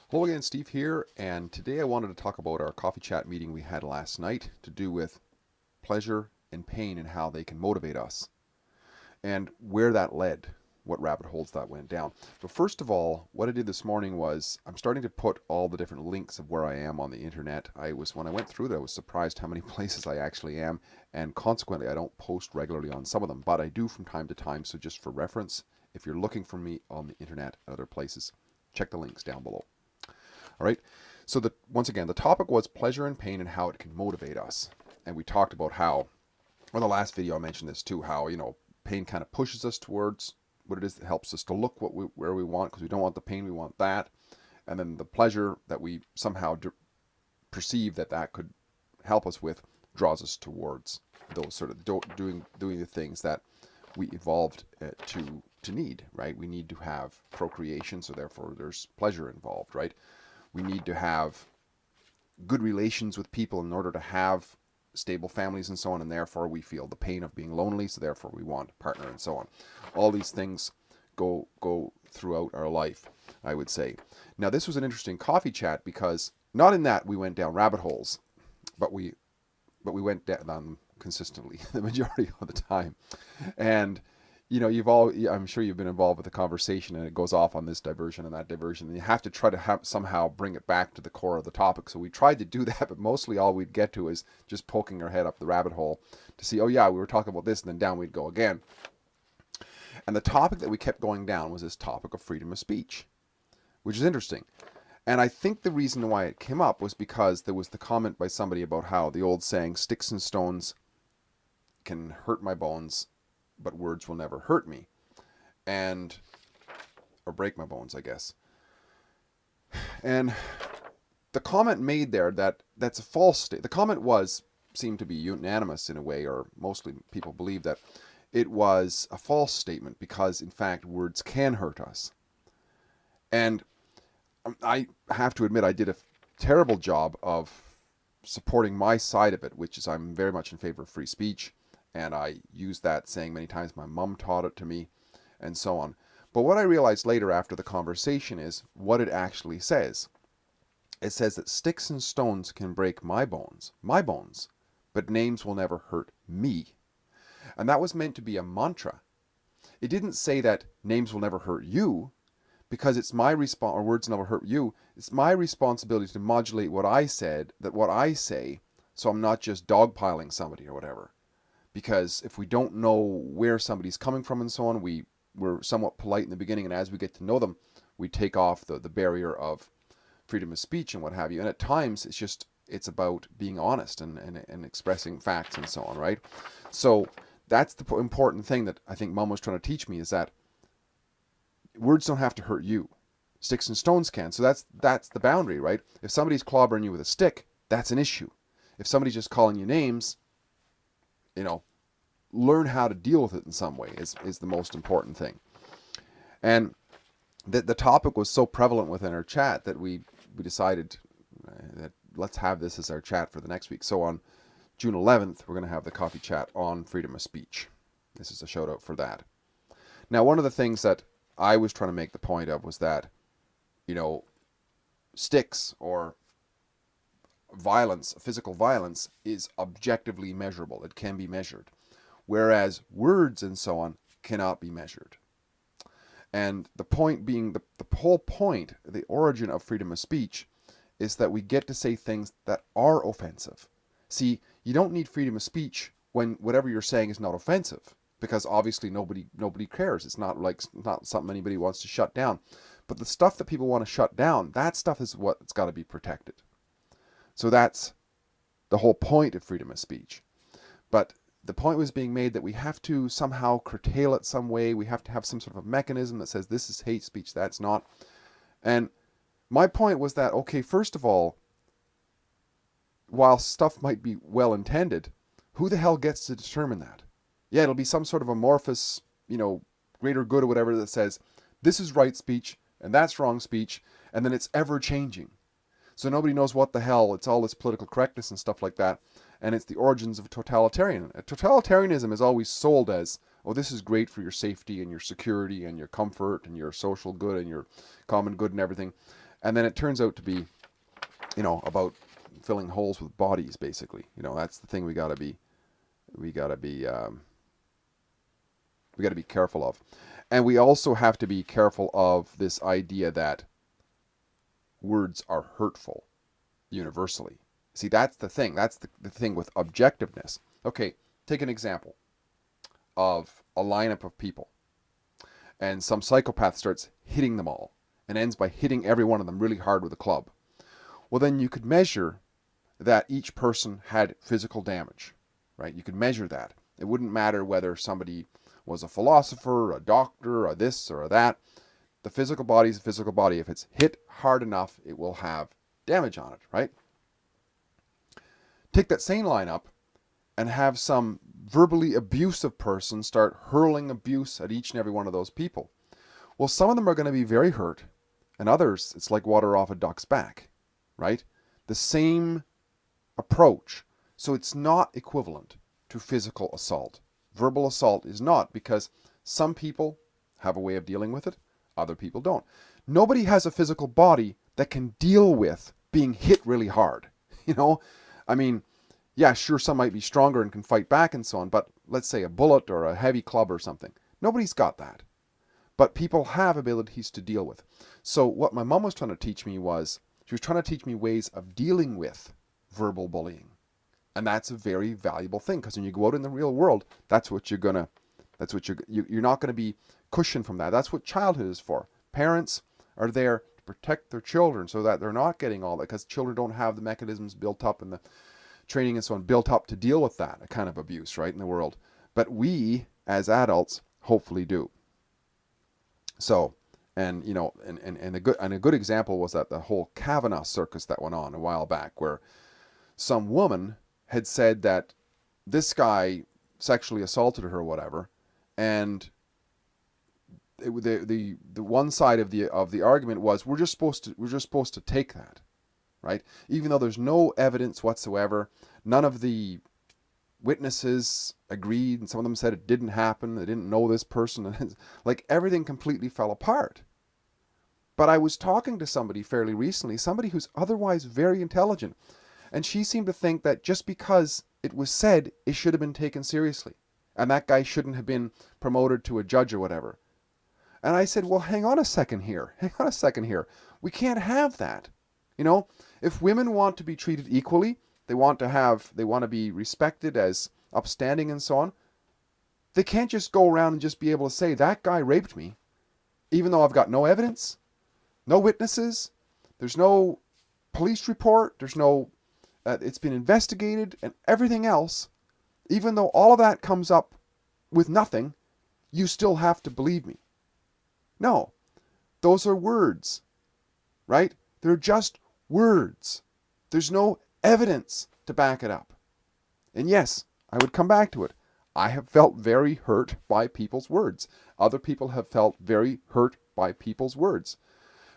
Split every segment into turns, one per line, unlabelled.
Hello again, Steve here, and today I wanted to talk about our coffee chat meeting we had last night to do with pleasure and pain and how they can motivate us and where that led, what rabbit holes that went down. But first of all, what I did this morning was I'm starting to put all the different links of where I am on the internet. When I went through that, I was surprised how many places I actually am, and consequently I don't post regularly on some of them, but I do from time to time. So just for reference, if you're looking for me on the internet and other places, check the links down below. All right. So once again, the topic was pleasure and pain and how it can motivate us. And we talked about how, well, the last video I mentioned this too, how, pain kind of pushes us towards what it is that helps us to look where we want, because we don't want the pain, we want that. And then the pleasure that we somehow perceive that could help us with draws us towards those sort of doing the things that we evolved to need, right? We need to have procreation, so therefore there's pleasure involved, right? We need to have good relations with people in order to have stable families and so on, and therefore we feel the pain of being lonely, so therefore we want a partner and so on. All these things go throughout our life, I would say. Now, this was an interesting coffee chat because not in that we went down rabbit holes, but we went down them consistently the majority of the time. And I'm sure you've been involved with the conversation, and it goes off on this diversion and that diversion, and you have to try to somehow bring it back to the core of the topic. So we tried to do that, but mostly all we'd get to is just poking our head up the rabbit hole to see, oh yeah, we were talking about this, and then down we'd go again. And the topic that we kept going down was this topic of freedom of speech, which is interesting. And I think the reason why it came up was because there was the comment by somebody about how the old saying, sticks and stones can hurt my bones, but words will never hurt me, or break my bones, I guess. And the comment made there that's a false state. The comment seemed to be unanimous in a way, or mostly people believe that it was a false statement because, in fact, words can hurt us. And I have to admit, I did a terrible job of supporting my side of it, which is I'm very much in favor of free speech. And I use that saying many times. My mom taught it to me, and so on. But what I realized later after the conversation is what it actually says. It says that sticks and stones can break my bones, but names will never hurt me. And that was meant to be a mantra. It didn't say that names will never hurt you, because it's my or words never hurt you. It's my responsibility to modulate what I say, so I'm not just dogpiling somebody or whatever. Because if we don't know where somebody's coming from and so on, we're somewhat polite in the beginning, and as we get to know them, we take off the barrier of freedom of speech and what have you. And at times, it's about being honest and expressing facts and so on, right? So that's the important thing that I think Mom was trying to teach me, is that words don't have to hurt you. Sticks and stones can. So that's the boundary, right? If somebody's clobbering you with a stick, that's an issue. If somebody's just calling you names, learn how to deal with it in some way is the most important thing. And the topic was so prevalent within our chat that we decided that let's have this as our chat for the next week. So on June 11th, we're going to have the coffee chat on freedom of speech. This is a shout out for that. Now, one of the things that I was trying to make the point of was that, sticks or physical violence is objectively measurable. It can be measured. Whereas words and so on cannot be measured. And the point being, the whole point, the origin of freedom of speech, is that we get to say things that are offensive. See, you don't need freedom of speech when whatever you're saying is not offensive, because obviously nobody cares. It's not something anybody wants to shut down. But the stuff that people want to shut down, that stuff is what's got to be protected. So that's the whole point of freedom of speech. But the point was being made that we have to somehow curtail it some way. We have to have some sort of a mechanism that says this is hate speech, that's not. And my point was that, okay, first of all, while stuff might be well intended, who the hell gets to determine that? Yeah, it'll be some sort of amorphous, greater good or whatever that says this is right speech and that's wrong speech, and then it's ever changing. So nobody knows what the hell. It's all this political correctness and stuff like that. And it's the origins of totalitarianism is always sold as, oh, this is great for your safety and your security and your comfort and your social good and your common good and everything. And then it turns out to be, about filling holes with bodies, basically. That's the thing we gotta be careful of. And we also have to be careful of this idea that words are hurtful universally. See, that's the thing. That's the thing with objectiveness. Okay, take an example of a lineup of people, and some psychopath starts hitting them all and ends by hitting every one of them really hard with a club. Well, then you could measure that each person had physical damage, right? You could measure that. It wouldn't matter whether somebody was a philosopher, a doctor, or this or that. The physical body is a physical body. If it's hit hard enough, it will have damage on it, right? Take that same lineup and have some verbally abusive person start hurling abuse at each and every one of those people. Well, some of them are going to be very hurt, and others, it's like water off a duck's back, right? The same approach. So it's not equivalent to physical assault. Verbal assault is not, because some people have a way of dealing with it, other people don't. Nobody has a physical body that can deal with being hit really hard. I mean, yeah, sure, some might be stronger and can fight back and so on, but let's say a bullet or a heavy club or something. Nobody's got that. But people have abilities to deal with. So what my mom was trying to teach me was, she was trying to teach me ways of dealing with verbal bullying. And that's a very valuable thing, because when you go out in the real world, you're not going to be cushioned from that. That's what childhood is for. Parents are there to protect their children so that they're not getting all that, because children don't have the mechanisms built up and the training and so on built up to deal with that kind of abuse, right, in the world. But we, as adults, hopefully do. So, and a good example was that the whole Kavanaugh circus that went on a while back, where some woman had said that this guy sexually assaulted her or whatever, and the one side of the argument was, we're just supposed to take that, right? Even though there's no evidence whatsoever, none of the witnesses agreed, and some of them said it didn't happen, they didn't know this person, like everything completely fell apart. But I was talking to somebody fairly recently, somebody who's otherwise very intelligent, and she seemed to think that just because it was said, it should have been taken seriously, and that guy shouldn't have been promoted to a judge or whatever. And I said, well, hang on a second here. We can't have that. If women want to be treated equally, they want to be respected as upstanding and so on, they can't just go around and just be able to say, that guy raped me, even though I've got no evidence, no witnesses, there's no police report, there's no, it's been investigated and everything else. Even though all of that comes up with nothing, you still have to believe me. No, those are words, right? They're just words. There's no evidence to back it up. And yes, I would come back to it. I have felt very hurt by people's words. Other people have felt very hurt by people's words.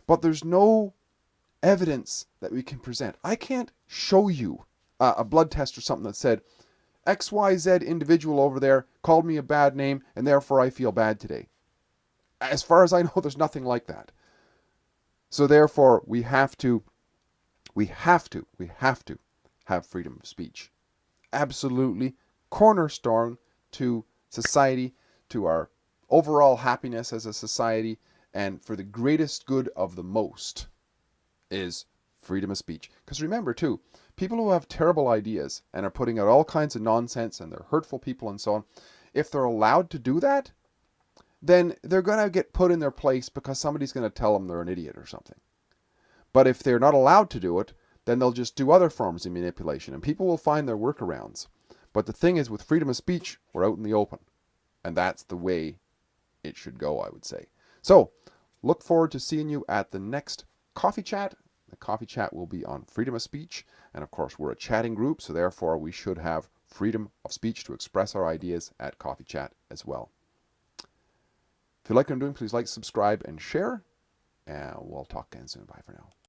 But there's no evidence that we can present. I can't show you a blood test or something that said, XYZ individual over there called me a bad name and therefore I feel bad today. As far as I know, there's nothing like that. So therefore, we have to have freedom of speech. Absolutely cornerstone to society, to our overall happiness as a society, and for the greatest good of the most is freedom of speech. Because remember too, people who have terrible ideas and are putting out all kinds of nonsense and they're hurtful people and so on, if they're allowed to do that, then they're going to get put in their place because somebody's going to tell them they're an idiot or something. But if they're not allowed to do it, then they'll just do other forms of manipulation, and people will find their workarounds. But the thing is, with freedom of speech, we're out in the open, and that's the way it should go, I would say. So, look forward to seeing you at the next coffee chat. The coffee chat will be on freedom of speech, and of course, we're a chatting group, so therefore we should have freedom of speech to express our ideas at coffee chat as well. If you like what I'm doing, please like, subscribe, and share. And we'll talk again soon. Bye for now.